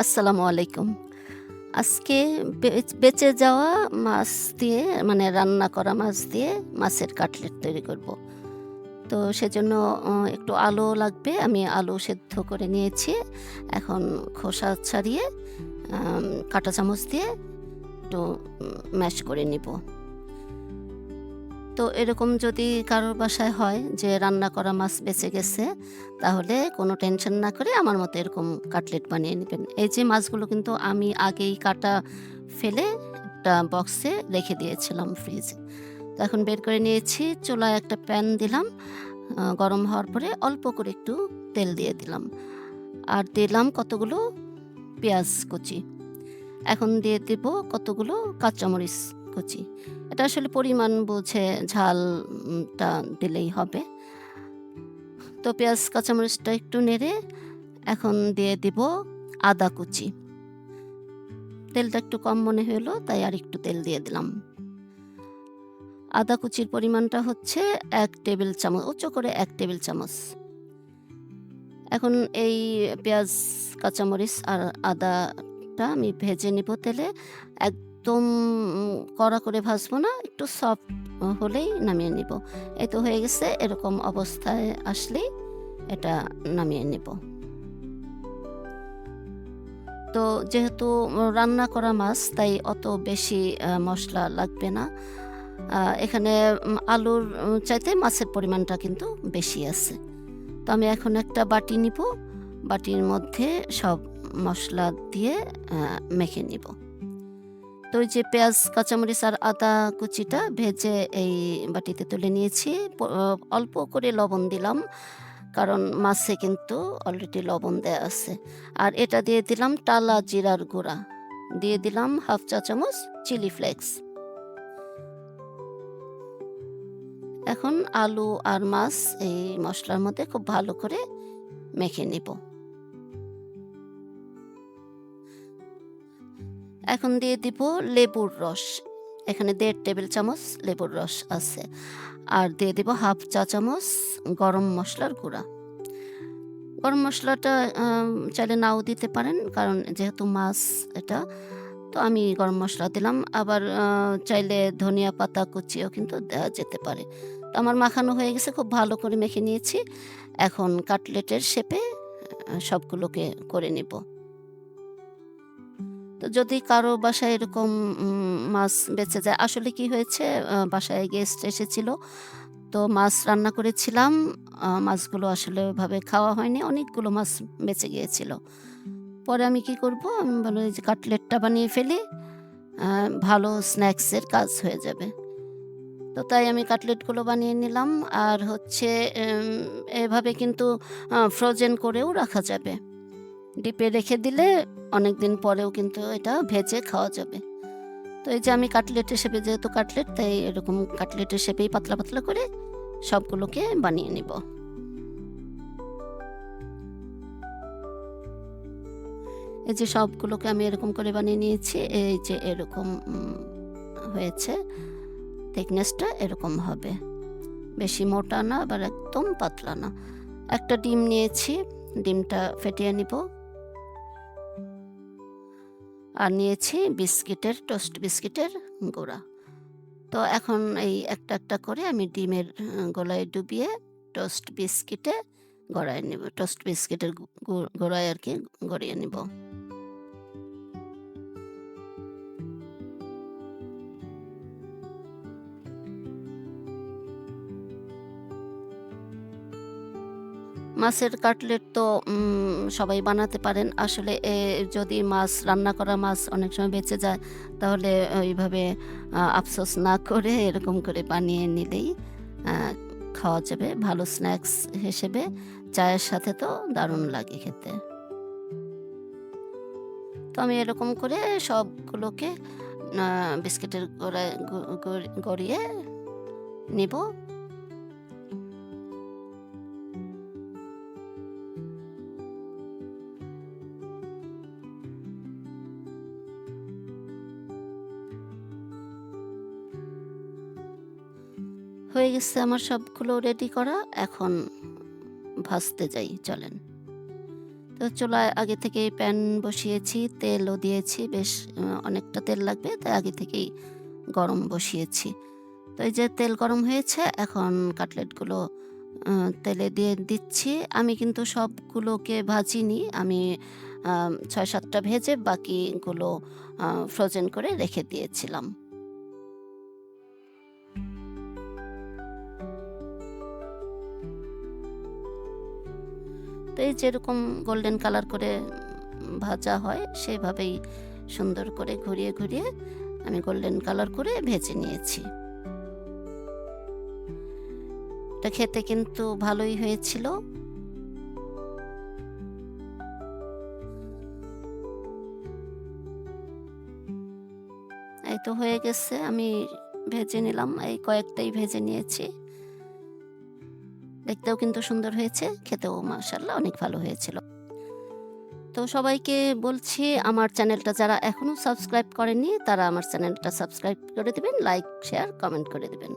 আসসালামু আলাইকুম। আজকে বেঁচে যাওয়া মাছ দিয়ে মানে রান্না করা মাছ দিয়ে মাছের কাটলেট তৈরি করব। তো সেজন্য একটু আলু লাগবে। আমি আলু সেদ্ধ করে নিয়েছি। এখন খোসা ছাড়িয়ে আম কাঁটা চামচ দিয়ে একটু ম্যাশ করে নিব। তো এরকম যদি কারোর বাসায় হয় যে রান্না করা মাছ বেঁচে গেছে, তাহলে কোনো টেনশন না করে আমার মতো এরকম কাটলেট বানিয়ে নিবেন। এই যে মাছগুলো কিন্তু আমি আগেই কাটা ফেলে একটা বক্সে রেখে দিয়েছিলাম ফ্রিজে। তো এখন বের করে নিয়েছি, চুলায় একটা প্যান দিলাম। গরম হওয়ার পরে অল্প করে একটু তেল দিয়ে দিলাম। আর দিলাম কতগুলো পেঁয়াজ কুচি। এখন দিয়ে দিব কতগুলো কাঁচামরিচ কুচি। এটা আসলে পরিমাণ বুঝে টা দিলেই হবে। তো পেঁয়াজ কাঁচামরিচটা একটু নেড়ে এখন দিয়ে দিব আদা কুচি। তেলটা একটু কম মনে হলো তাই আরেকটু তেল দিয়ে দিলাম। আদা কুচির পরিমাণটা হচ্ছে ১ টেবিল চামচ, উঁচু করে ১ টেবিল চামচ। এখন এই পেঁয়াজ, কাঁচামরিচ আর আদাটা আমি ভেজে নিব তেলে। একদম কড়া করে ভাজবো না, একটু সফট হলেই নামিয়ে নিব। এই তো হয়ে গেছে, এরকম অবস্থায় আসলেই এটা নামিয়ে নিব। তো যেহেতু রান্না করা মাছ তাই অত বেশি মসলা লাগবে না। এখানে আলুর চাইতে মাছের পরিমাণটা কিন্তু বেশি আছে। তো আমি এখন একটা বাটি নিব। বাটির মধ্যে সব মসলা দিয়ে আ মেখে নিব। তো ওই যে পেঁয়াজ, কাঁচামরিচ আর আদা কুচিটা ভেজে এই বাটিতে তুলে নিয়েছি। অল্প করে লবণ দিলাম। কারণ মাছে কিন্তু অলরেডি লবণ দেয়া আছে। আর এটা দিয়ে দিলাম টালা জিরার গুঁড়া। দিয়ে দিলাম ১/২ চা চামচ চিলি ফ্লেক্স। এখন আলু আর মাছ এই মসলার মধ্যে খুব ভালো করে মেখে নিব। এখন দিয়ে দিব লেবুর রস। এখানে ১.৫ টেবিল চামচ লেবুর রস আছে। আর দিয়ে দিব ১/২ চা চামচ গরম মসলার গুঁড়া। গরম মসলাটা চাইলে নাও দিতে পারেন, কারণ যেহেতু মাছ এটা, তো আমি গরম মসলা দিলাম। আবার চাইলে ধনিয়া পাতা কুচিও কিন্তু দেওয়া যেতে পারে। তো আমার মাখানো হয়ে গেছে, খুব ভালো করে মেখে নিয়েছি। এখন কাটলেটের শেপে সবগুলোকে করে নিব। তো যদি কারো বাসায় এরকম মাছ বেঁচে যায়, আসলে কি হয়েছে, বাসায় গেস্ট এসেছিল। তো মাছ রান্না করেছিলাম। মাছগুলো আসলে ওইভাবে খাওয়া হয়নি। অনেকগুলো মাছ বেঁচে গিয়েছিল। পরে আমি কি করব? আমি বললাম এই যে কাটলেটটা বানিয়ে ফেলি। আ ভালো স্ন্যাকসের কাজ হয়ে যাবে। তো তাই আমি কাটলেটগুলো বানিয়ে নিলাম। আর হচ্ছে এভাবে কিন্তু ফ্রোজেন করেও রাখা যাবে। ডিপে রেখে দিলে অনেকদিন পরেও কিন্তু এটা ভেজে খাওয়া যাবে। তো এই যে আমি কাটলেটের শেপে, যেহেতু কাটলেট তাই এরকম কাটলেটের শেপেই পাতলা, পাতলা করে সবগুলোকে বানিয়ে নিব। এই যে সবগুলোকে আমি এরকম করে বানিয়ে নিয়েছি। এই যে এরকম হয়েছে। থিকনেসটা এরকম হবে। বেশি মোটা না, আবার একদম পাতলা না। একটা ডিম নিয়েছি, ডিমটা ফেটিয়ে নিব। আর নিয়েছি টোস্ট বিস্কিটের গুঁড়া। তো এখন এই একটা, একটা করে আমি ডিমের গোলায় ডুবিয়ে টোস্ট বিস্কিটে গড়ায় নিব। টোস্ট বিস্কিটের গোড়ায় আরকি গড়িয়ে নিব। মাছের কাটলেট তো সবাই বানাতে পারেন। আসলে যদি রান্না করা মাছ অনেক সময় বেঁচে যায়, তাহলে ওইভাবে আফসোস না করে এরকম করে বানিয়ে নিলেই আ খাওয়া যাবে। ভালো স্ন্যাকস হিসেবে চায়ের সাথে তো দারুণ লাগে খেতে। তো আমি এরকম করে সবগুলোকে আ বিস্কিটের গোড়ায় গড়িয়ে নিব। হয়ে গেছে আমার সবগুলো রেডি করা। এখন ভাজতে যাই চলেন। তো চুলায় আগে থেকেই প্যান বসিয়েছি, তেলও দিয়েছি। বেশ অনেকটা তেল লাগবে, তাই আগে থেকেই গরম বসিয়েছি। তো এই যে তেল গরম হয়েছে, এখন কাটলেটগুলো আ তেলে দিয়ে দিচ্ছি। আমি কিন্তু সবগুলোকে ভাজিনি। আমি ৬-৭ টা ভেজে বাকিগুলো ফ্রোজেন করে রেখে দিয়েছিলাম। তো এই যেরকম গোল্ডেন কালার করে ভাজা হয়, সেভাবেই সুন্দর করে ঘুরিয়ে, ঘুরিয়ে আমি গোল্ডেন কালার করে ভেজে নিয়েছি। এটা খেতে কিন্তু ভালোই হয়েছিল। এই তো হয়ে গেছে। আমি ভেজে নিলাম। এই কয়েকটাই ভেজে নিয়েছি। দেখতেও কিন্তু সুন্দর হয়েছে, খেতেও মাশাআল্লাহ অনেক ভালো হয়েছিল। তো সবাইকে বলছি, আমার চ্যানেলটা যারা এখনো সাবস্ক্রাইব করেননি তারা আমার চ্যানেলটা সাবস্ক্রাইব করে দিবেন, লাইক, শেয়ার, কমেন্ট করে দিবেন।